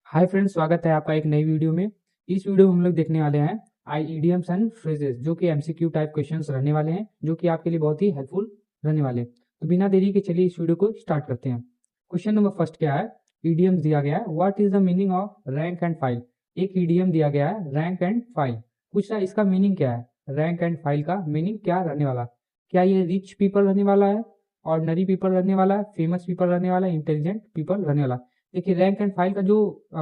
Hi friends, स्वागत है आपका एक नई वीडियो में। इस वीडियो में हम लोग देखने वाले हैं आई इडियम्स एंड फ्रेजेस, जो कि एमसीक्यू टाइप क्वेश्चंस रहने वाले हैं, जो कि आपके लिए बहुत ही हेल्पफुल रहने वाले हैं। तो बिना देरी के चलिए इस वीडियो को स्टार्ट करते हैं। क्वेश्चन नंबर फर्स्ट क्या है? इडियम्स दिया गया है, what is the meaning of rank and file. एक इडियम दिया गया है रैंक एंड फाइल, पूछ रहा है इसका मीनिंग क्या है। रैंक एंड फाइल का मीनिंग क्या रहने वाला? क्या ये रिच पीपल रहने वाला है, ऑर्डिनरी पीपल रहने वाला है, फेमस पीपल रहने वाला है, इंटेलिजेंट पीपल रहने वाला? देखिए, रैंक एंड फाइल का जो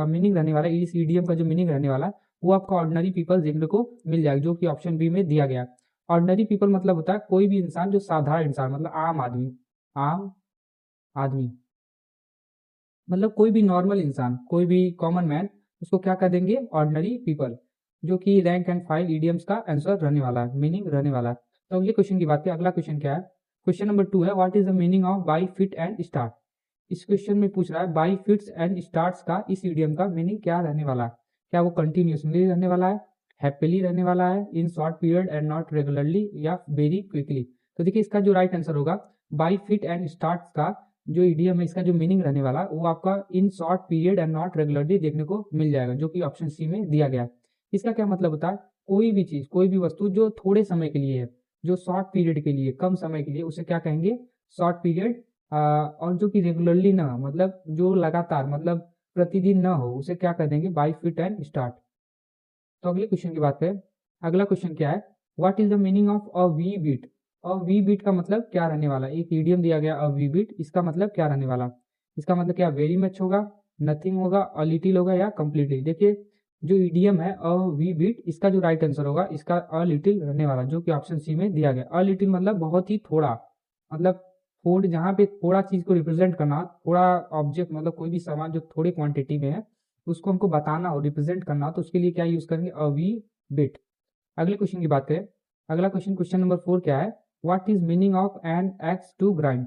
मीनिंग रहने वाला है, इस ईडीएम का जो मीनिंग रहने वाला है, वो आपका ऑर्डिनरी पीपल देखने को मिल जाएगा, जो कि ऑप्शन बी में दिया गया है। ऑर्डिनरी पीपल मतलब होता है कोई भी इंसान जो साधारण इंसान, मतलब आम आदमी। आम आदमी मतलब कोई भी नॉर्मल इंसान, कोई भी कॉमन मैन, उसको क्या कह देंगे? ऑर्डिनरी पीपल, जो कि रैंक एंड फाइल ईडीएम्स का आंसर रहने वाला है, मीनिंग रहने वाला है। तो अगले क्वेश्चन की बात करें, अगला क्वेश्चन क्या है? क्वेश्चन नंबर 2 है, what is the meaning of by fit and start. इस क्वेश्चन में पूछ रहा है बाई फिट्स एंड स्टार्ट्स का इस ईडीएम का मीनिंग क्या रहने वाला है। क्या वो कंटिन्यूसली रहने वाला है, हैप्पीली रहने वाला है, in short period and not regularly, या वेरी क्विकली? तो देखिए, इसका जो राइट आंसर होगा, बाई फिट एंड स्टार्ट्स का जो ईडीएम है, इसका जो मीनिंग रहने वाला वो आपका in short period and not regularly देखने को मिल जाएगा, जो कि ऑप्शन सी में दिया गया है। इसका क्या मतलब होता है? कोई भी चीज, कोई भी वस्तु जो थोड़े समय के लिए है, जो शॉर्ट पीरियड के लिए, कम समय के लिए, उसे क्या कहेंगे? Short period. और जो कि रेगुलरली ना, मतलब जो लगातार, मतलब प्रतिदिन ना हो, उसे क्या कर देंगे? By fit and start. तो अगले क्वेश्चन की बात करें, अगला क्वेश्चन क्या है? What is the meaning of a wee bit. A wee bit का मतलब क्या रहने वाला? एक ईडियम दिया गया अ वी बीट, इसका मतलब क्या रहने वाला? इसका मतलब क्या वेरी मच होगा, नथिंग होगा, अ लिटिल होगा, या कंप्लीटली? देखिए, जो ईडियम है अ वी बीट, इसका जो राइट आंसर होगा, इसका अ लिटिल रहने वाला, जो कि ऑप्शन सी में दिया गया। अ लिटिल मतलब बहुत ही थोड़ा, मतलब थोड़ी, जहाँ पे थोड़ा चीज को रिप्रेजेंट करना, थोड़ा ऑब्जेक्ट, मतलब कोई भी सामान जो थोड़ी क्वांटिटी में है, उसको हमको बताना हो, रिप्रेजेंट करना हो, तो उसके लिए क्या यूज करेंगे? अ वी बिट। अगले क्वेश्चन की बात करें, अगला क्वेश्चन, क्वेश्चन नंबर 4 क्या है? What is meaning of an axe to grind.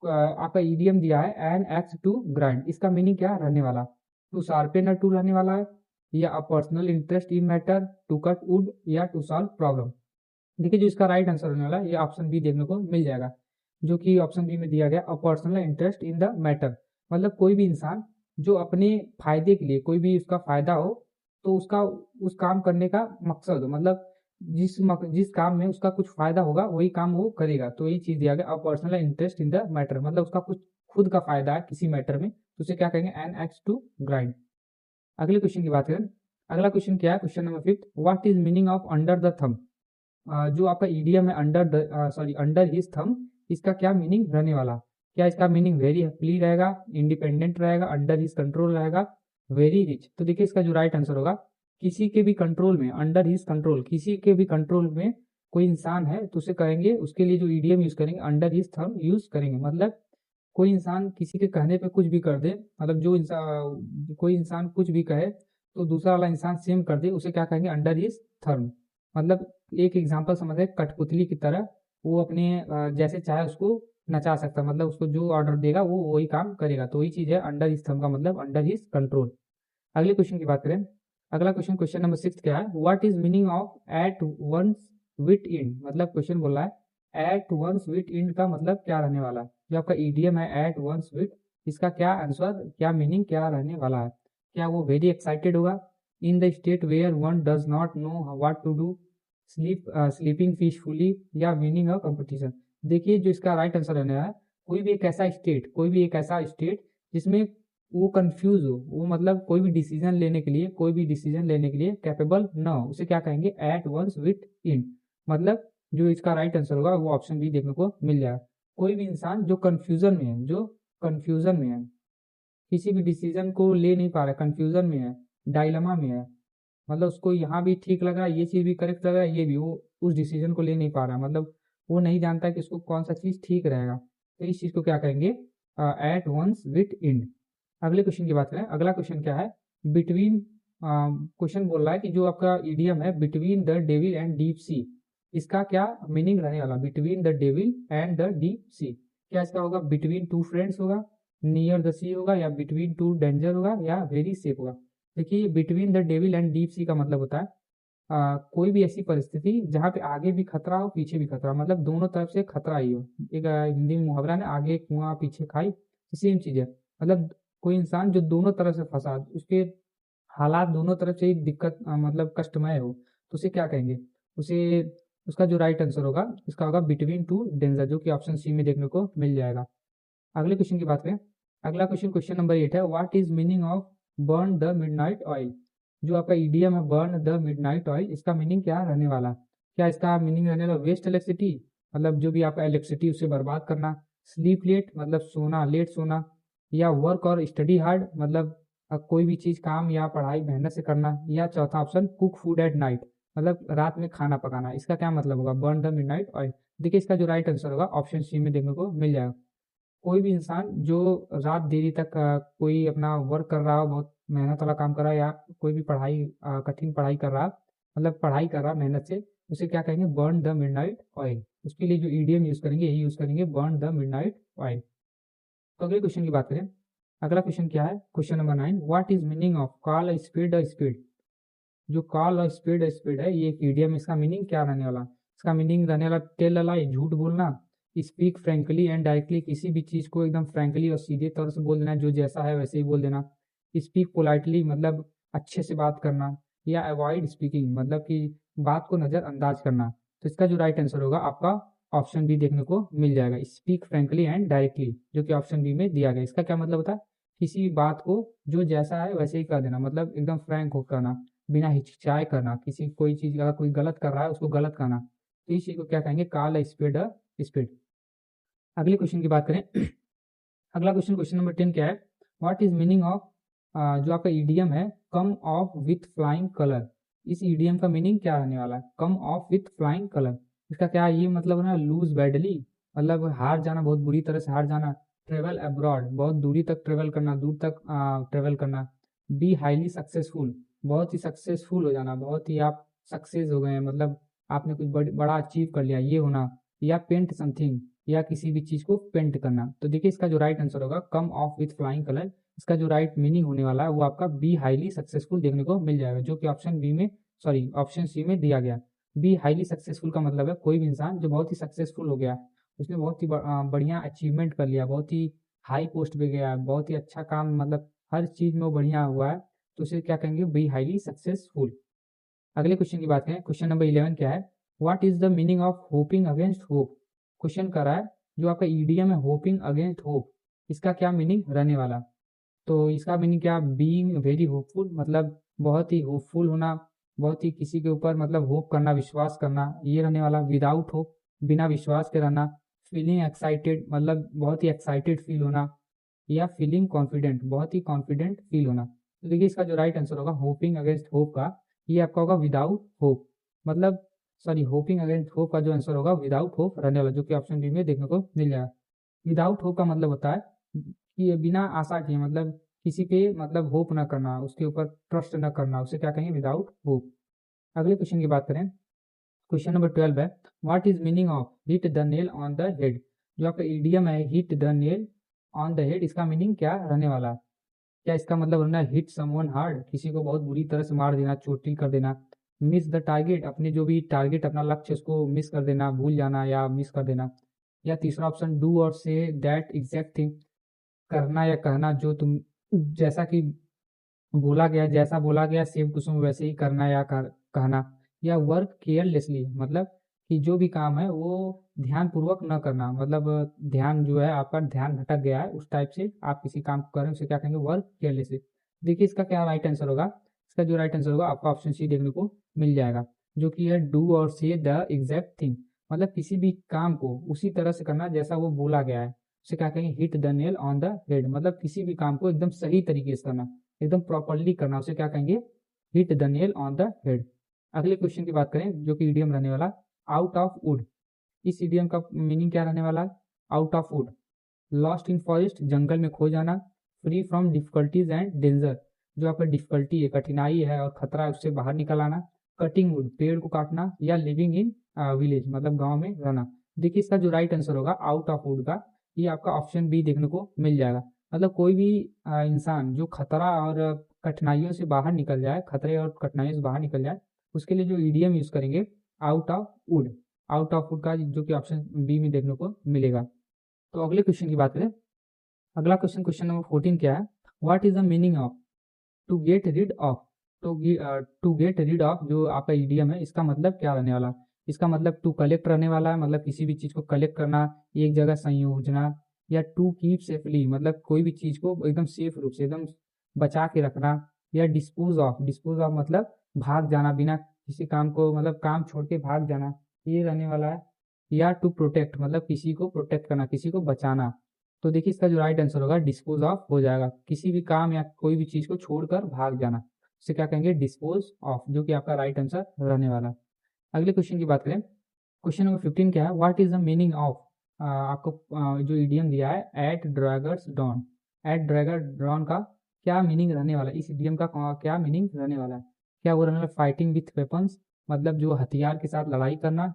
आपका ईडीएम दिया है एन एक्स टू ग्राइंड, इसका मीनिंग क्या रहने वाला? टू शार्पेन अ टूल रहने वाला है, या a personal interest in matter, to cut wood, या टू सॉल्व प्रॉब्लम? देखिए, जो इसका राइट आंसर होने वाला है, ये ऑप्शन बी देखने को मिल जाएगा, जो कि ऑप्शन बी में दिया गया, अ personal interest in the matter. मतलब कोई भी इंसान जो अपने फायदे के लिए, कोई भी उसका फायदा हो, तो उसका उस काम करने का मकसद हो, मतलब जिस काम में उसका कुछ फायदा होगा, वही काम वो करेगा। तो यही चीज दिया गया, अ personal interest in the matter, मतलब उसका कुछ खुद का फायदा है किसी मैटर में, तो उसे क्या कहेंगे? An axe to grind. अगले क्वेश्चन की बात करें, अगला क्वेश्चन क्या है? Question number 5, what is meaning of under the thumb. जो आपका ईडीएम है under the, sorry, under his thumb, इसका क्या मीनिंग रहने वाला? क्या इसका मीनिंग वेरी हैप्पीली रहेगा, इंडिपेंडेंट रहेगा, अंडर हिज कंट्रोल रहेगा, वेरी रिच? तो देखिए, इसका जो राइट आंसर होगा, किसी के भी कंट्रोल में, अंडर हिज कंट्रोल, किसी के भी कंट्रोल में कोई इंसान है, तो उसे कहेंगे, उसके लिए जो ईडीएम यूज करेंगे, अंडर हिज थंब यूज करेंगे। मतलब कोई इंसान किसी के कहने पे कुछ भी कर दे, मतलब जो इंसान, कोई इंसान कुछ भी कहे, तो दूसरा वाला इंसान सेम कर दे, उसे क्या कहेंगे? अंडर हिज थर्म। मतलब एक एग्जांपल समझे, कठपुतली की तरह, वो अपने जैसे चाहे उसको नचा सकता, मतलब उसको जो ऑर्डर देगा वो वही काम करेगा। तो वही चीज है अंडर हिज थंब का मतलब अंडर हिज कंट्रोल। अगले क्वेश्चन की बात करें, अगला क्वेश्चन, क्वेश्चन नंबर 6 क्या है? What is meaning of at one's wit's end. मतलब क्वेश्चन बोल रहा है एट वंस विट इन का मतलब क्या रहने वाला है? जो आपका ईडीएम है एट वंस विट, इसका क्या आंसर, क्या मीनिंग क्या रहने वाला है? क्या वो वेरी एक्साइटेड होगा, in the state where one does not know what to do, sleeping peacefully, या विनिंग अ कंपटीशन? देखिए, जो इसका राइट आंसर रहने वाला है, कोई भी एक ऐसा स्टेट, कोई भी एक ऐसा स्टेट जिसमें वो कंफ्यूज हो, वो मतलब कोई भी डिसीजन लेने के लिए, कोई भी डिसीजन लेने के लिए कैपेबल ना हो, उसे क्या कहेंगे? Eight one's wit's end. मतलब जो इसका राइट आंसर होगा, वो ऑप्शन बी देखने को मिल जाएगा। कोई भी इंसान जो कंफ्यूजन में है, जो कंफ्यूजन में है, किसी भी डिसीजन को ले नहीं पा रहा, कंफ्यूजन में है, डायलमा में है, मतलब उसको यहाँ भी ठीक लग रहा है, ये चीज भी करेक्ट लग रहा है, ये भी, वो उस डिसीजन को ले नहीं पा रहा, मतलब वो नहीं जानता कि उसको कौन सा चीज ठीक रहेगा, तो इस चीज को क्या कहेंगे? एट वंस विट इन। अगले क्वेश्चन की बात करें, अगला क्वेश्चन क्या है? बिटवीन, क्वेश्चन बोल रहा है कि जो आपका ईडीएम है between the devil and deep sea, इसका क्या मीनिंग रहने वाला? Between the devil and the deep sea, क्या इसका होगा? बिटवीन टू फ्रेंड्स होगा, नियर द सी होगा, या बिटवीन टू डेंजर होगा, या वेरी सेफ होगा? देखिए, between the devil and deep sea का मतलब होता है कोई भी ऐसी परिस्थिति जहाँ पे आगे भी खतरा हो, पीछे भी खतरा, मतलब दोनों तरफ से खतरा ही हो। एक हिंदी में मुहावरा है ना, आगे कुआं पीछे खाई, सेम चीज है। मतलब कोई इंसान जो दोनों तरफ से फंसा, उसके हालात दोनों तरफ से ही दिक्कत मतलब कष्टमय हो, तो उसे क्या कहेंगे? उसे उसका जो राइट आंसर होगा इसका होगा बिटवीन टू डेंजर, जो कि ऑप्शन सी में देखने को मिल जाएगा। अगले क्वेश्चन की बात करें। अगला क्वेश्चन, क्वेश्चन नंबर 8 है, what is meaning of burn the midnight oil? जो आपका ईडीएम है बर्न द मिडनाइट ऑयल, इसका मीनिंग क्या रहने वाला? क्या इसका मीनिंग रहने वाला वेस्ट इलेक्ट्रिसिटी, मतलब जो भी आपका इलेक्ट्रिसिटी उसे बर्बाद करना, स्लीप लेट मतलब सोना, लेट सोना, या वर्क और स्टडी हार्ड मतलब कोई भी चीज काम या पढ़ाई मेहनत से करना, या चौथा option cook food at night मतलब रात में खाना पकाना। इसका क्या मतलब होगा बर्न द मिडनाइट ऑयल? देखिए इसका जो राइट आंसर होगा ऑप्शन सी में देखने को मिल जाएगा। कोई भी इंसान जो रात देरी तक कोई अपना वर्क कर रहा हो, बहुत मेहनत वाला काम कर रहा है, या कोई भी पढ़ाई कठिन पढ़ाई कर रहा, मतलब पढ़ाई कर रहा मेहनत से, उसे क्या कहेंगे? Burn the midnight oil. उसके लिए जो ईडीएम यूज करेंगे यही यूज करेंगे, बर्न द मिडनाइट ऑयल। तो अगले क्वेश्चन की बात करें। अगला क्वेश्चन क्या है? Question number 9, what is meaning of call a speed a speed? जो कॉल और स्पीड है ये एक ईडीएम, इसका मीनिंग क्या रहने वाला? इसका मीनिंग रहने वाला टेल अ लाई, झूठ बोलना, स्पीक फ्रेंकली एंड डायरेक्टली, किसी भी चीज को एकदम फ्रेंकली और सीधे तौर से बोल देना, जो जैसा है वैसे ही बोल देना, स्पीक पोलाइटली मतलब अच्छे से बात करना, या अवॉइड स्पीकिंग मतलब कि बात को नजरअंदाज करना। तो इसका जो राइट आंसर होगा आपका ऑप्शन बी देखने को मिल जाएगा, स्पीक फ्रेंकली एंड डायरेक्टली, जो कि ऑप्शन बी में दिया गया। इसका क्या मतलब होता है? किसी भी बात को जो जैसा है वैसे ही कर देना, मतलब एकदम फ्रैंक हो करना, बिना हिचकिचाए करना, किसी कोई चीज अगर कोई गलत कर रहा है उसको गलत करना, तो इस चीज को क्या कहेंगे? Call a speed a speed. अगले क्वेश्चन की बात करें। अगला क्वेश्चन, क्वेश्चन नंबर 10 क्या है? व्हाट इज मीनिंग ऑफ जो आपका ईडीएम है कम ऑफ विथ फ्लाइंग कलर? इस ईडीएम का मीनिंग क्या रहने वाला है? कम ऑफ विथ फ्लाइंग कलर, इसका क्या ये मतलब है ना? लूज बैडली मतलब हार जाना, बहुत बुरी तरह से हार जाना, ट्रेवल अब्रॉड बहुत दूरी तक ट्रेवल करना, दूर तक ट्रेवल करना, बी हाईली सक्सेसफुल बहुत ही सक्सेसफुल हो जाना, बहुत ही आप सक्सेस हो गए हैं, मतलब आपने कुछ बड़ा अचीव कर लिया ये होना, या पेंट समथिंग या किसी भी चीज को पेंट करना। तो देखिए इसका जो राइट आंसर होगा कम ऑफ विथ फ्लाइंग कलर, इसका जो राइट मीनिंग होने वाला है वो आपका बी हाईली सक्सेसफुल देखने को मिल जाएगा, जो कि ऑप्शन बी में सॉरी ऑप्शन सी में दिया गया। बी हाईली सक्सेसफुल का मतलब है कोई भी इंसान जो बहुत ही सक्सेसफुल हो गया, उसने बहुत ही बढ़िया अचीवमेंट कर लिया, बहुत ही हाई पोस्ट पे गया, बहुत ही अच्छा काम मतलब हर चीज में वो बढ़िया हुआ है, तो उसे क्या कहेंगे? Be highly successful. अगले क्वेश्चन की बात करें। क्वेश्चन नंबर 11 क्या है? What is the meaning of hopping against hope? Question कर रहा है जो आपका ईडीएम है होपिंग अगेंस्ट होप, इसका क्या मीनिंग रहने वाला? तो इसका मीनिंग क्या? बीइंग वेरी होपफुल मतलब बहुत ही होपफुल होना, बहुत ही किसी के ऊपर मतलब होप करना, विश्वास करना, ये रहने वाला। विदाउट होप बिना विश्वास के रहना, फीलिंग एक्साइटेड मतलब बहुत ही एक्साइटेड फील होना, या फीलिंग कॉन्फिडेंट बहुत ही कॉन्फिडेंट फील होना। तो देखिए इसका जो राइट आंसर होगा होपिंग अगेंस्ट होप का, ये आपका होगा विदाउट होप मतलब सॉरी होपिंग अगेंस्ट होप का जो आंसर होगा विदाउट होप रहने वाला, जो कि ऑप्शन बी में देखने को मिल जाएगा। विदाउट होप का मतलब होता है कि ये बिना आशा के मतलब किसी पे मतलब होप ना करना, उसके ऊपर ट्रस्ट ना करना, उसे क्या कहेंगे? Without hope. अगले क्वेश्चन की बात करें। क्वेश्चन नंबर 12 है, what is meaning of hit the nail on the head? जो आपका ईडीएम है hit the nail on the head, इसका मीनिंग क्या रहने वाला? क्या इसका मतलब रहना है हिट समवन हार्ड, किसी को बहुत बुरी तरह से मार देना, चोटिल कर देना, मिस द टारगेट अपने जो भी टारगेट अपना लक्ष्य उसको मिस कर देना, भूल जाना या मिस कर देना, या तीसरा ऑप्शन डू और से दैट एग्जैक्ट थिंग करना या कहना जो तुम जैसा कि बोला गया, जैसा बोला गया सेम टू सेम वैसे ही करना या कहना, या वर्क केयरलेसली मतलब कि जो भी काम है वो ध्यान पूर्वक न करना, मतलब ध्यान जो है आपका ध्यान भटक गया है उस टाइप से आप किसी काम को कर रहे हैं, उसे क्या कहेंगे? Work carelessly. देखिए इसका क्या राइट आंसर होगा? इसका जो राइट आंसर होगा आपका ऑप्शन सी देखने को मिल जाएगा, जो कि है डू और से द एग्जैक्ट थिंग मतलब किसी भी काम को उसी तरह से करना जैसा वो बोला गया है, उसे क्या कहेंगे? Hit the nail on the head मतलब किसी भी काम को एकदम सही तरीके से करना, एकदम प्रॉपरली करना, उसे क्या कहेंगे? Hit the nail on the head. अगले क्वेश्चन की बात करें जो कि ईडीएम रहने वाला आउट ऑफ वुड, इस ईडीएम का मीनिंग क्या रहने वाला है? Out of wood, lost in forest जंगल में खो जाना, free from difficulties and danger, जो आपका डिफिकल्टी है, कठिनाई है और खतरा है उससे बाहर निकल आना, कटिंग वुड पेड़ को काटना, या लिविंग इन विलेज मतलब गांव में रहना। देखिए इसका जो राइट आंसर होगा आउट ऑफ वुड का, ये आपका ऑप्शन बी देखने को मिल जाएगा। मतलब कोई भी इंसान जो खतरा और कठिनाइयों से बाहर निकल जाए, खतरे और कठिनाइयों से बाहर निकल जाए, उसके लिए जो ईडीएम यूज करेंगे out of would, out of would का जो कि ऑप्शन बी में देखने को मिलेगा। तो अगले क्वेश्चन की बात करें। अगला क्वेश्चन, क्वेश्चन नंबर 14 क्या है? What is the meaning of to get rid of? To get rid of जो आपका ईडीएम है, इसका मतलब क्या रहने वाला? इसका मतलब टू कलेक्ट रहने वाला है, मतलब किसी भी चीज को कलेक्ट करना, एक जगह संयोजना, या टू कीप सेफली मतलब कोई भी चीज को एकदम सेफ रूप से एकदम बचा के रखना, या डिस्पोज ऑफ मतलब भाग जाना बिना किसी काम को, मतलब काम छोड़ के भाग जाना, ये रहने वाला है। या टू प्रोटेक्ट मतलब किसी को प्रोटेक्ट करना, किसी को बचाना। तो देखिए इसका जो राइट आंसर होगा डिस्पोज ऑफ हो जाएगा, किसी भी काम या कोई भी चीज को छोड़कर भाग जाना, इसे क्या कहेंगे? डिस्पोज ऑफ, जो कि आपका राइट आंसर रहने वाला। अगले क्वेश्चन की बात करें, क्वेश्चन नंबर 15 क्या है? What is the meaning of, आपको जो इडियम दिया है at daggers drawn, at dagger drawn का क्या मीनिंग रहने वाला है? इस इडियम का क्या मीनिंग रहने वाला है? क्या वो रहने वाला फाइटिंग विथ वेपन्स, मतलब जो हथियार के साथ लड़ाई करना,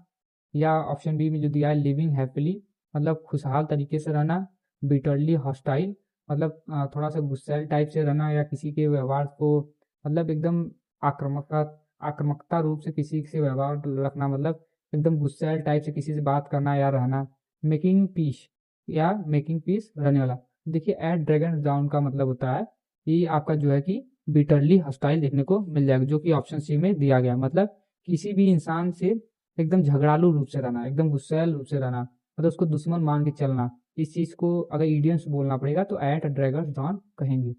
या ऑप्शन बी में जो दिया है लिविंग हैप्पीली मतलब खुशहाल तरीके से रहना, बिटरली हॉस्टाइल मतलब थोड़ा सा गुस्सैल टाइप से रहना, या किसी के व्यवहार को मतलब एकदम आक्रामकता आक्रामकता रूप से किसी से व्यवहार रखना, मतलब एकदम गुस्सैल टाइप से किसी से बात करना या रहना, मेकिंग पीस या मेकिंग पीस रहने वाला। देखिए एट ड्रैगन डाउन का मतलब होता है कि आपका जो है कि बिटरली हॉस्टाइल देखने को मिल जाएगा, जो कि ऑप्शन सी में दिया गया, मतलब किसी भी इंसान से एकदम झगड़ालू रूप से रहना, एकदम गुस्सैल रूप से रहना, मतलब उसको दुश्मन मान के चलना। इस चीज को अगर इडियम्स बोलना पड़ेगा तो एट ड्रैगन डाउन कहेंगे।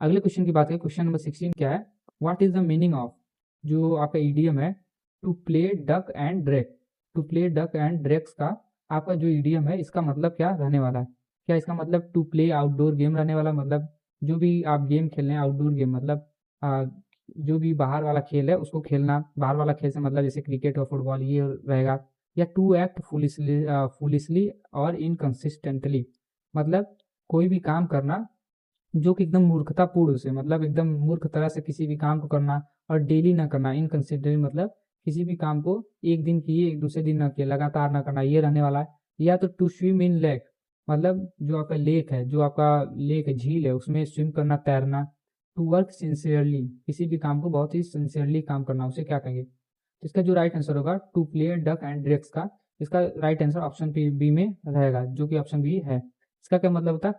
अगले क्वेश्चन की बात करें, क्वेश्चन नंबर 16 क्या है? What is the meaning of, जो आपका ईडीएम है to play duck and drag, to play duck and drags का आपका जो ईडीएम है इसका मतलब क्या रहने वाला है? क्या इसका मतलब टू प्ले आउटडोर गेम रहने वाला, मतलब जो भी आप गेम खेल रहे हैं आउटडोर गेम मतलब जो भी बाहर वाला खेल है उसको खेलना, बाहर वाला खेल से मतलब जैसे क्रिकेट और फुटबॉल ये रहेगा, या टू एक्ट फुलिसली और इनकंसिस्टेंटली मतलब कोई भी काम करना जो कि एकदम मूर्खतापूर्ण से, मतलब एकदम मूर्ख तरह से किसी भी काम को करना, और डेली ना करना, इनकंसिडरेट मतलब किसी भी काम को एक दिन किए एक दूसरे दिन ना किए, लगातार ना करना, ये रहने वाला है। या तो टू स्विम इन लेक मतलब जो आपका लेक है, जो आपका लेक है झील है उसमें स्विम करना, तैरना। टू वर्क सिंसियरली किसी भी काम को बहुत ही सिंसियरली काम करना, उसे क्या कहेंगे? इसका जो राइट आंसर होगा to play duck and drags का, इसका राइट आंसर ऑप्शन बी में रहेगा, जो कि ऑप्शन बी है। इसका क्या मतलब होता है?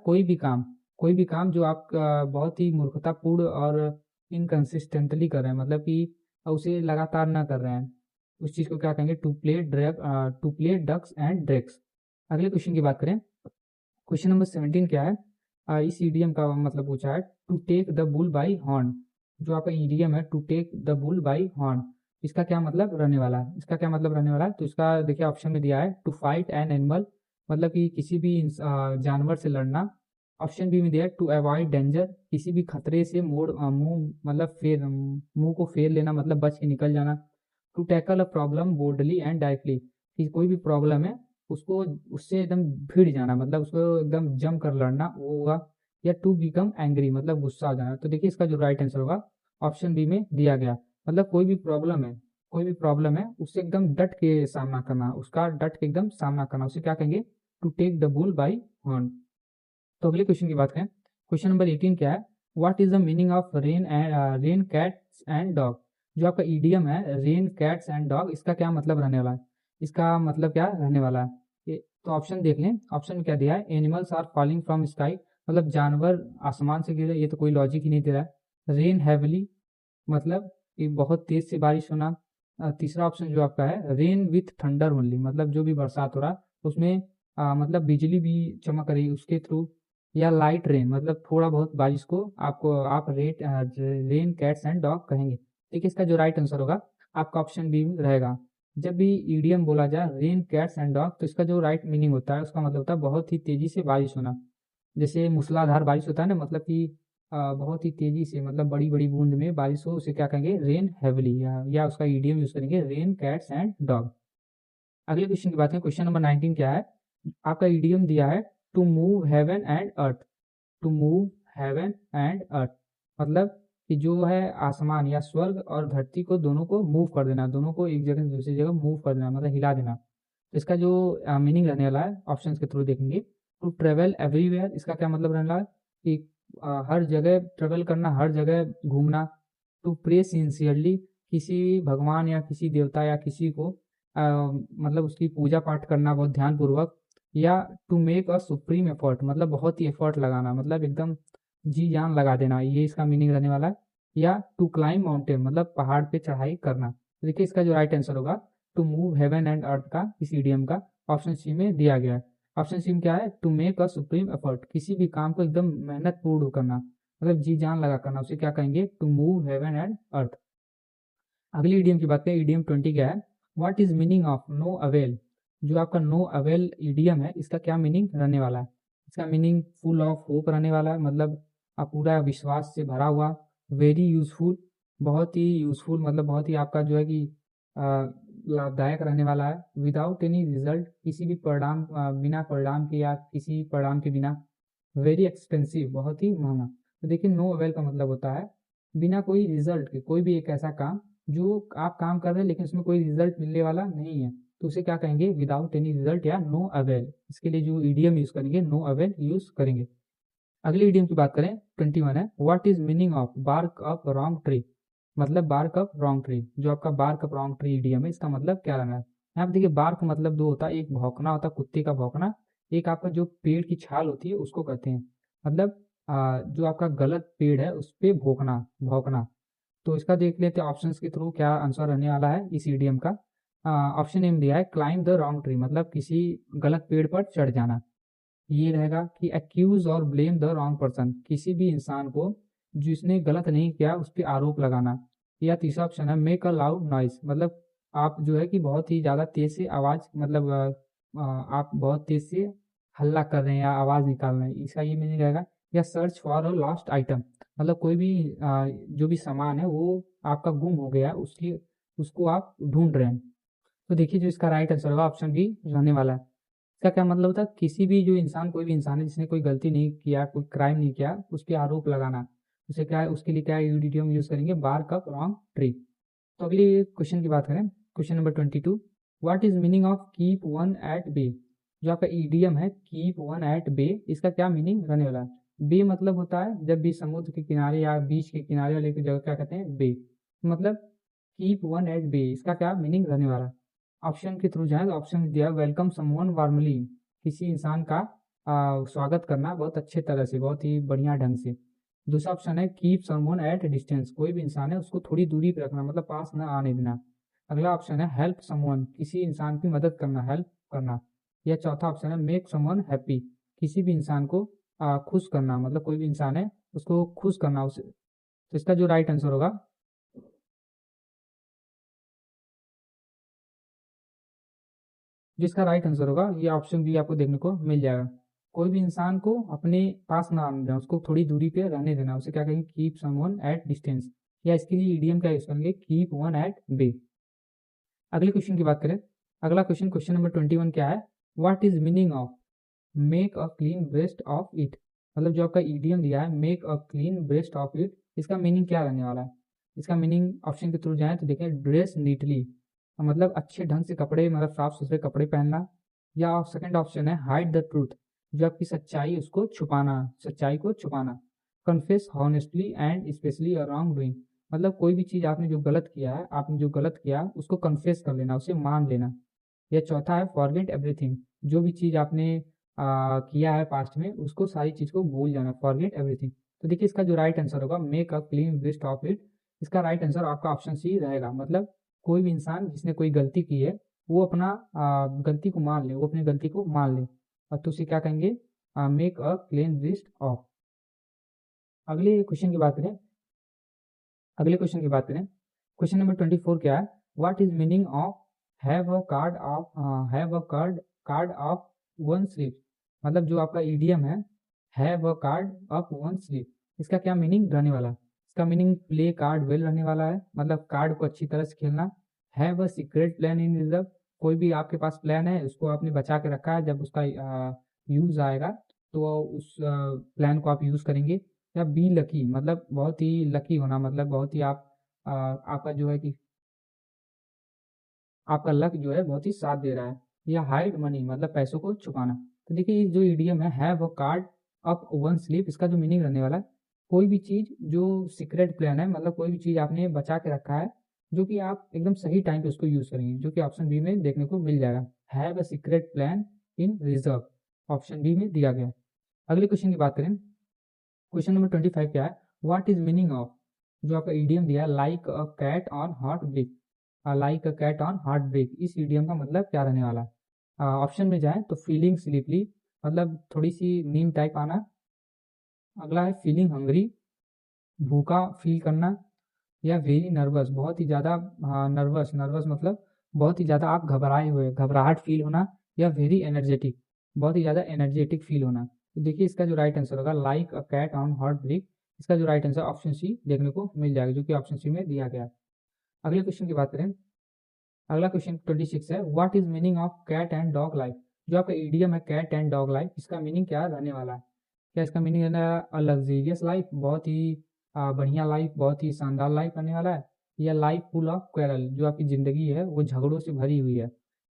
कोई भी काम जो आप बहुत ही मूर्खतापूर्ण और इनकंसिस्टेंटली कर रहे हैं, मतलब कि उसे लगातार ना कर रहे हैं, उस चीज को क्या कहेंगे? To play ducks and drags. अगले क्वेश्चन की बात करें, क्वेश्चन नंबर 17 क्या है? इस ईडीएम का मतलब पूछा है to take the bull by horn, जो आपका ईडीएम है to take the bull by horn, इसका क्या मतलब रहने वाला है? इसका क्या मतलब रहने वाला है? तो इसका देखिए ऑप्शन में दिया है टू फाइट एन एनिमल मतलब कि किसी भी जानवर से लड़ना। ऑप्शन बी में दिया है टू अवॉइड डेंजर, किसी भी खतरे से मुंह मतलब मुंह को फेर लेना, मतलब बच के निकल जाना। To tackle a problem boldly and directly, कि कोई भी प्रॉब्लम है उसको उससे एकदम भिड़ जाना, मतलब उसको एकदम जम कर लड़ना वो होगा। या टू बिकम एंग्री मतलब गुस्सा आ जाना। तो देखिए इसका जो राइट आंसर होगा ऑप्शन बी में दिया गया, मतलब कोई भी प्रॉब्लम है उससे एकदम डट के सामना करना, उसका डट के एकदम सामना करना, उसे क्या कहेंगे? To take the bull by horn. तो अगले क्वेश्चन की बात करें, क्वेश्चन नंबर 18 क्या है? What is the meaning of rain cats and dog, जो आपका ईडीएम है रेन कैट्स एंड डॉग, इसका क्या मतलब रहने वाला है? इसका मतलब क्या रहने वाला है? तो ऑप्शन देख लें, ऑप्शन में क्या दिया है? Animals are falling from sky मतलब जानवर आसमान से गिर रहे, ये तो कोई लॉजिक ही नहीं दे रहा है। रेन हैविली मतलब कि बहुत तेज से बारिश होना। तीसरा ऑप्शन जो आपका है रेन विथ थंडर ओनली मतलब जो भी बरसात हो रहा उसमें मतलब बिजली भी चमक रही उसके थ्रू। या लाइट रेन मतलब थोड़ा बहुत बारिश को आप रेन कैट्स एंड डॉग कहेंगे। देखिए इसका जो राइट आंसर होगा आपका ऑप्शन बी रहेगा। जब भी ईडियम बोला जाए रेन कैट्स एंड डॉग, तो इसका जो राइट मीनिंग होता है उसका मतलब होता है बहुत ही तेजी से बारिश होना। जैसे मूसलाधार बारिश होता है ना, मतलब कि बहुत ही तेजी से मतलब बड़ी बड़ी बूंद में बारिश हो, उसे क्या कहेंगे? रेन हैविली, या उसका ईडियम यूज करेंगे रेन कैट्स एंड डॉग। अगले क्वेश्चन की बात करें, क्वेश्चन नंबर 19 क्या है? आपका ईडीएम दिया है to move heaven and earth, to move heaven and earth मतलब कि जो है आसमान या स्वर्ग और धरती को दोनों को मूव कर देना, दोनों को एक जगह से दूसरी जगह मूव कर देना मतलब हिला देना। तो इसका जो मीनिंग रहने वाला है ऑप्शन के थ्रू देखेंगे। टू ट्रेवल एवरीवेयर, इसका क्या मतलब रहने वाला है? कि हर जगह ट्रेवल करना, हर जगह घूमना। टू प्रे सिंसियरली, किसी भगवान या किसी देवता या किसी को मतलब उसकी पूजा पाठ करना बहुत ध्यानपूर्वक। या to make a supreme effort मतलब बहुत ही एफर्ट लगाना, मतलब एकदम जी जान लगा देना, ये इसका मीनिंग रहने वाला है। या टू क्लाइम माउंटेन मतलब पहाड़ पे चढ़ाई करना। तो देखिए इसका जो राइट आंसर होगा to move heaven and earth का इस ईडियम का ऑप्शन सी में दिया गया है। ऑप्शन सी में क्या है, to make a supreme effort, किसी भी काम को एकदम मेहनत पूर्ण करना, मतलब जी जान लगा करना, उसे क्या कहेंगे, to move heaven and earth. अगली ईडियम की बात करें, ईडियम 20 क्या है, what is meaning of no avail. जो आपका नो अवेल ईडियम है इसका क्या मीनिंग रहने वाला है। इसका मीनिंग फुल ऑफ होप रहने वाला है, मतलब आप पूरा विश्वास से भरा हुआ। वेरी यूजफुल, बहुत ही यूजफुल मतलब बहुत ही आपका जो है कि लाभदायक रहने वाला है। विदाउट एनी रिजल्ट, किसी भी परिणाम बिना परिणाम के या किसी परिणाम के बिना। वेरी एक्सपेंसिव, बहुत ही महंगा। तो देखिए नो अवेल का मतलब होता है बिना कोई रिजल्ट के कोई भी एक ऐसा काम जो आप काम कर रहे हैं लेकिन उसमें कोई रिजल्ट मिलने वाला नहीं है, तो उसे क्या कहेंगे, विदाउट एनी रिजल्ट या नो अवेल। इसके लिए जो ईडियम यूज करेंगे नो अवेल यूज करेंगे। अगली ईडियम की बात करें 21 है, what is meaning of bark of wrong tree. मतलब बार्क ऑफ रॉन्ग ट्री, जो आपका bark of wrong tree idiom है इसका मतलब क्या रहना है। यहाँ पे देखिए बार्क मतलब दो होता है, एक भौंकना होता है कुत्ते का भौंकना, एक आपका जो पेड़ की छाल होती है उसको कहते हैं, मतलब जो आपका गलत पेड़ है उस पे भौंकना भौंकना। तो इसका देख लेते हैं ऑप्शंस के थ्रू क्या आंसर रहने वाला है इस ईडियम का। ऑप्शन ए में दिया है क्लाइंब द रॉन्ग ट्री, मतलब किसी गलत पेड़ पर चढ़ जाना। ये रहेगा कि एक्यूज और ब्लेम द रॉन्ग पर्सन, किसी भी इंसान को जिसने गलत नहीं किया उस पर आरोप लगाना। या तीसरा ऑप्शन है मेक अ लाउड नॉइस, मतलब आप जो है कि बहुत ही ज़्यादा तेज से आवाज़, मतलब आप बहुत तेज से हल्ला कर रहे हैं या आवाज़ निकाल रहे हैं, इसका ये मीनिंग रहेगा। या search for a lost item, मतलब कोई भी जो भी सामान है वो आपका गुम हो गया है, उसकी उसको आप ढूंढ रहे हैं। तो देखिए जो इसका राइट आंसर होगा ऑप्शन बी रहने वाला है। इसका क्या मतलब होता है, किसी भी जो इंसान कोई भी इंसान है जिसने कोई गलती नहीं किया कोई क्राइम नहीं किया उस पर आरोप लगाना, उसे क्या है, उसके लिए क्या ईडियम यूज करेंगे, बार्क ऑफ रॉन्ग ट्री। तो अगली क्वेश्चन की बात करें, क्वेश्चन नंबर 22, what is meaning of keep one at bay. जो आपका ईडियम है कीप वन एट बे, इसका क्या मीनिंग रहने वाला है। बे मतलब होता है जब भी समुद्र के किनारे या बीच के किनारे वाले की जगह क्या कहते हैं, बे, मतलब कीप वन एट बे, इसका क्या मीनिंग रहने वाला है। ऑप्शन के थ्रू जाए तो ऑप्शन में दिया वेलकम समवन वार्मली, किसी इंसान का स्वागत करना बहुत अच्छे तरह से, बहुत ही बढ़िया ढंग से। दूसरा ऑप्शन है कीप समवन एट डिस्टेंस, कोई भी इंसान है उसको थोड़ी दूरी पर रखना, मतलब पास न आने देना। अगला ऑप्शन है हेल्प समवन, किसी इंसान की मदद करना, हेल्प करना। या चौथा ऑप्शन है मेक समवन हैप्पी, किसी भी इंसान को खुश करना, मतलब कोई भी इंसान है उसको खुश करना उसे। तो इसका जो राइट आंसर होगा, जिसका राइट आंसर होगा ये ऑप्शन बी आपको देखने को मिल जाएगा। कोई भी इंसान को अपने पास ना आने देना, उसको थोड़ी दूरी पे रहने देना, उसे क्या कहेंगे, कीप समवन एट डिस्टेंस। या इसके लिए ईडियम क्या यूज करेंगे, कीप वन एट बे। अगले क्वेश्चन की बात करें, अगला क्वेश्चन क्वेश्चन नंबर 21 क्या है, what is meaning of make a clean breast of it. मतलब जो आपका ईडियम दिया है make a clean breast of it, इसका मीनिंग क्या रहने वाला है। इसका मीनिंग ऑप्शन के थ्रू जाए तो देखें ड्रेस नीटली, मतलब अच्छे ढंग से कपड़े, मतलब साफ सुथरे कपड़े पहनना। या सेकंड ऑप्शन है हाइड द ट्रूथ, जो आपकी सच्चाई उसको छुपाना, सच्चाई को छुपाना। Confess honestly and specially a wrong doing, मतलब कोई भी चीज़ आपने जो गलत किया है, आपने जो गलत किया उसको कन्फेस कर लेना, उसे मान लेना। या चौथा है फॉरगेट एवरीथिंग, जो भी चीज़ आपने किया है पास्ट में उसको सारी चीज़ को भूल जाना, फॉरगेट एवरीथिंग। तो देखिए इसका जो राइट आंसर होगा make a clean breast of it, इसका राइट आंसर आपका ऑप्शन सी रहेगा। मतलब कोई भी इंसान जिसने कोई गलती की है वो अपना गलती को मान ले, वो अपनी गलती को मान ले, और तो उसे क्या कहेंगे, make a clean breast of. अगले क्वेश्चन की बात करें, अगले क्वेश्चन की बात करें, क्वेश्चन नंबर 24 क्या है, what is meaning of have a card of, have a card card of one sleep. मतलब जो आपका ईडियम है have a card of one sleep, इसका क्या मीनिंग रहने वाला है। इसका मीनिंग प्ले कार्ड वेल रहने वाला है, मतलब कार्ड को अच्छी तरह से खेलना। Have a secret plan in reserve, कोई भी आपके पास प्लान है उसको आपने बचा के रखा है, जब उसका यूज आएगा तो उस प्लान को आप यूज करेंगे। या बी लकी, मतलब बहुत ही लकी होना, मतलब बहुत ही आप आपका जो है कि आपका लक जो है बहुत ही साथ दे रहा है। या हाइड मनी, मतलब पैसों को छुपाना। तो देखिए ये जो ईडियम है have a card of one sleep, इसका जो मीनिंग रहने वाला है, कोई भी चीज़ जो सीक्रेट प्लान है, मतलब कोई भी चीज़ आपने बचा के रखा है जो कि आप एकदम सही टाइम पे उसको यूज़ करेंगे, जो कि ऑप्शन बी में देखने को मिल जाएगा, have a secret plan in reserve, option B में दिया गया है। अगले क्वेश्चन की बात करें, क्वेश्चन नंबर 25 क्या है, व्हाट इज मीनिंग ऑफ, जो आपका ईडियम दिया है like a cat on heart break, like a cat on heart break, इस ईडियम का मतलब क्या रहने वाला है। ऑप्शन में जाए तो फीलिंग स्लीपली, मतलब थोड़ी सी नींद टाइप आना। अगला है फीलिंग हंग्री, भूखा फील करना। या वेरी नर्वस, बहुत ही ज़्यादा नर्वस, नर्वस मतलब बहुत ही ज़्यादा आप घबराए हुए, घबराहट फील होना। या वेरी एनर्जेटिक, बहुत ही ज़्यादा एनर्जेटिक फील होना। तो देखिए इसका जो राइट आंसर होगा like a cat on heart break, इसका जो राइट आंसर ऑप्शन सी देखने को मिल जाएगा, जो कि ऑप्शन सी में दिया गया है। अगले क्वेश्चन की बात करें, अगला क्वेश्चन 26 है, what is meaning of cat and dog life, जो आपका ईडियम है कैट एंड डॉग लाइफ, इसका मीनिंग क्या रहने वाला है। क्या इसका मीनिंग रहने वाला है लग्जीरियस लाइफ, बहुत ही बढ़िया लाइफ, बहुत ही शानदार लाइफ रहने वाला है। या लाइफ फुल ऑफ क्वेरल, जो आपकी ज़िंदगी है वो झगड़ों से भरी हुई है।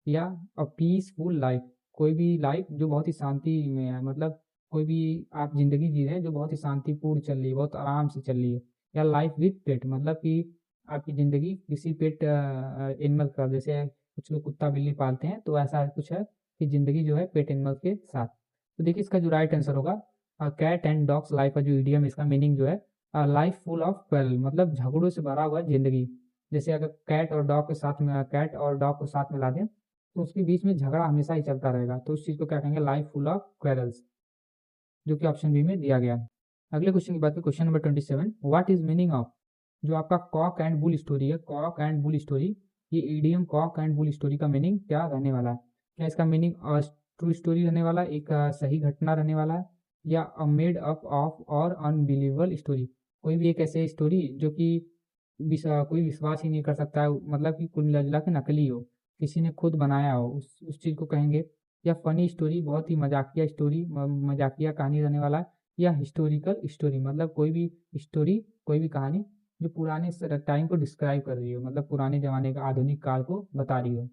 या अ पीसफुल लाइफ, कोई भी लाइफ जो बहुत ही शांति में है, मतलब कोई भी आप ज़िंदगी जी रहे हैं जो बहुत ही शांतिपूर्ण चल रही है, बहुत आराम से चल रही है। या लाइफ विथ पेट, मतलब कि आपकी ज़िंदगी किसी पेट एनिमल का, जैसे कुछ लोग कुत्ता बिल्ली पालते हैं, तो ऐसा कुछ है कि ज़िंदगी जो है पेट एनिमल के साथ। तो देखिए इसका जो राइट आंसर होगा कैट एंड डॉग्स लाइफ का जो इडियम, इसका मीनिंग जो है लाइफ फुल ऑफ क्वेरल, मतलब झगड़ों से भरा हुआ जिंदगी। जैसे अगर कैट और डॉग के साथ में, कैट और डॉग को साथ में ला दें तो उसके बीच में झगड़ा हमेशा ही चलता रहेगा, तो उस चीज़ को क्या कहेंगे, लाइफ फुल ऑफ क्वेरल्स, जो कि ऑप्शन बी में दिया गया है। अगले क्वेश्चन की बात करें, क्वेश्चन number 27, what is meaning of, जो आपका कॉक एंड बुल स्टोरी है, कॉक एंड बुल स्टोरी, ये idiom cock and bull story का मीनिंग क्या रहने वाला है। क्या इसका मीनिंग ट्रू स्टोरी रहने वाला है, एक सही घटना रहने वाला है। या मेड अप ऑफ और अनबिलीवेबल स्टोरी, कोई भी एक ऐसे स्टोरी जो कि कोई विश्वास ही नहीं कर सकता है, मतलब कि कुल मिला जुला के नकली हो, किसी ने खुद बनाया हो, उस चीज़ को कहेंगे। या फनी स्टोरी, बहुत ही मजाकिया स्टोरी, मजाकिया कहानी रहने वाला है। या हिस्टोरिकल स्टोरी, मतलब कोई भी स्टोरी, कोई भी कहानी जो पुराने टाइम को डिस्क्राइब कर रही हो, मतलब पुराने ज़माने का आधुनिक काल को बता रही हो,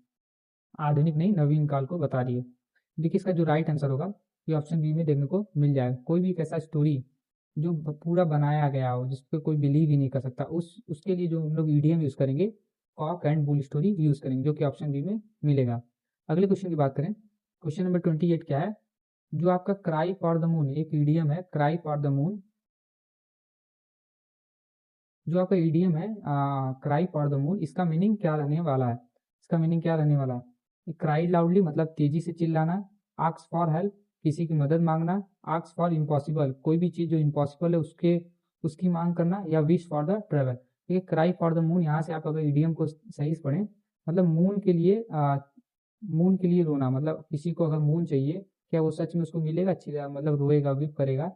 आधुनिक नहीं नवीन काल को बता रही है। देखिए इसका जो राइट आंसर होगा ये ऑप्शन बी में देखने को मिल जाएगा, कोई भी एक ऐसा स्टोरी जो पूरा बनाया गया हो, जिस पे कोई बिलीव ही नहीं कर सकता, उस उसके लिए जो हम लोग ईडीएम यूज़ करेंगे, cock and bull story use करेंगे, जो कि ऑप्शन बी में मिलेगा। अगले क्वेश्चन की बात करें, क्वेश्चन नंबर 28 क्या है, जो आपका क्राई फॉर द मून, एक ईडीएम है क्राई फॉर द मून, जो आपका ईडीएम है क्राई फॉर द मून, इसका मीनिंग क्या रहने वाला है। इसका मीनिंग क्या रहने वाला है, क्राई लाउडली मतलब तेजी से चिल्लाना। आस्क फॉर हेल्प, किसी की मदद मांगना। आस्क फॉर इम्पॉसिबल, कोई भी चीज़ जो इम्पॉसिबल है उसके उसकी मांग करना। या विश फॉर द ट्रेवल। ये क्राई फॉर द मून, यहाँ से आप अगर ईडीएम को सही से पढ़ें, मतलब मून के लिए रोना, मतलब किसी को अगर मून चाहिए, क्या वो सच में उसको मिलेगा, मतलब रोएगा, विप करेगा,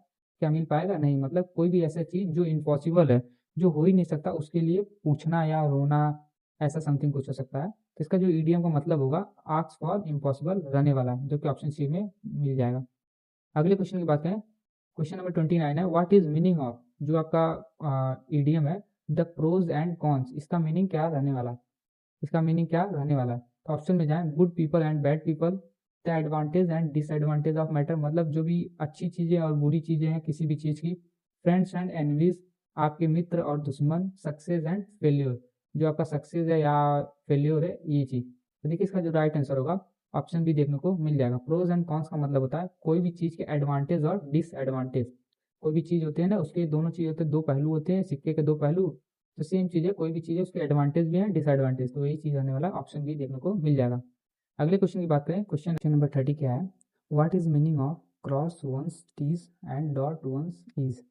क्या मिल पाएगा, नहीं। मतलब कोई भी ऐसा चीज़ जो इम्पॉसिबल है, जो हो ही नहीं सकता, उसके लिए पूछना या रोना, ऐसा समथिंग कुछ हो सकता है। तो इसका जो ईडीएम का मतलब होगा आस्क फॉर इम्पॉसिबल रहने वाला है, जो कि ऑप्शन सी में मिल जाएगा। अगले क्वेश्चन की बात करें, क्वेश्चन नंबर 29 है, व्हाट इज मीनिंग ऑफ, जो आपका ईडीएम है द प्रोज एंड कॉन्स, इसका मीनिंग क्या रहने वाला है। इसका मीनिंग क्या रहने वाला है, तो ऑप्शन में जाएं, good people and bad people, the advantage and disadvantage of matter, मतलब जो भी अच्छी चीज़ें और बुरी चीज़ें हैं किसी भी चीज़ की, फ्रेंड्स एंड एनवीज, आपके मित्र और दुश्मन, सक्सेस एंड फेल्योर, जो आपका सक्सेस है या फेल्योर है ये चीज़। तो देखिए इसका जो राइट आंसर होगा ऑप्शन बी देखने को मिल जाएगा। प्रोज एंड कॉन्स का मतलब होता है कोई भी चीज़ के एडवांटेज और डिसएडवांटेज, कोई भी चीज़ होती है ना, उसके दोनों चीज़ होते हैं, दो पहलू होते हैं सिक्के के, दो पहलू। तो सेम चीज़ है, कोई भी चीज़ है उसके एडवांटेज भी है डिसएडवांटेज, तो यही चीज़ आने वाला ऑप्शन बी देखने को मिल जाएगा। अगले क्वेश्चन की बात करें, क्वेश्चन नंबर 30 क्या है, what is meaning of cross one's t's and dot one's i's,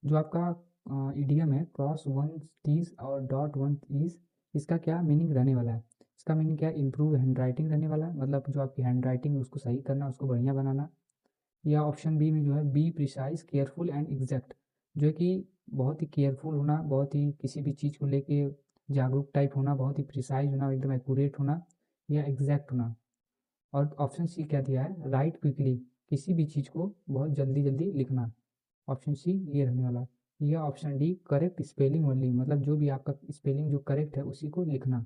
जो आपका ईडीएम है क्रॉस वंस टीज और डॉट वंस इज, इसका क्या मीनिंग रहने वाला है। इसका मीनिंग क्या है, इंप्रूव हैंड राइटिंग रहने वाला है, मतलब जो आपकी हैंड राइटिंग है उसको सही करना, उसको बढ़िया बनाना। या ऑप्शन बी में जो है be precise careful and exact, जो कि बहुत ही केयरफुल होना, बहुत ही किसी भी चीज़ को लेके जागरूक टाइप होना, बहुत ही प्रिसाइज होना, एकदम एक्यूरेट होना। या एग्जैक्ट होना। और ऑप्शन सी क्या दिया है, राइट क्विकली, किसी भी चीज़ को बहुत जल्दी जल्दी लिखना। ऑप्शन सी ये रहने वाला है। या option D correct spelling only, मतलब जो भी आपका स्पेलिंग जो करेक्ट है उसी को लिखना,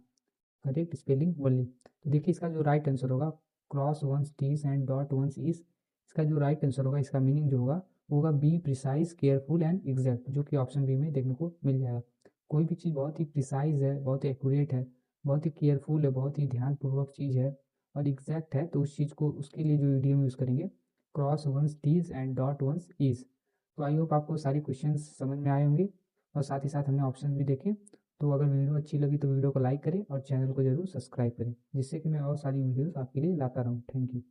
करेक्ट स्पेलिंग ओनली। तो देखिए इसका जो राइट आंसर होगा cross one's t's and dot one's i's, इसका जो राइट आंसर होगा, इसका मीनिंग जो होगा वो होगा be precise careful and exact, जो कि ऑप्शन बी में देखने को मिल जाएगा। कोई भी चीज़ बहुत ही प्रिसाइज है, बहुत ही एक्यूरेट है, बहुत ही केयरफुल है, बहुत ही ध्यानपूर्वक चीज़ है और एग्जैक्ट है, तो उस चीज़ को, उसके लिए जो ईडीएम यूज़ करेंगे cross one's t's and dot one's i's. तो आई होप आपको सारी क्वेश्चंस समझ में आए होंगे और साथ ही साथ हमने ऑप्शन भी देखे। तो अगर वीडियो अच्छी लगी तो वीडियो को लाइक करें और चैनल को जरूर सब्सक्राइब करें, जिससे कि मैं और सारी वीडियोस आपके लिए लाता रहूँ। Thank you.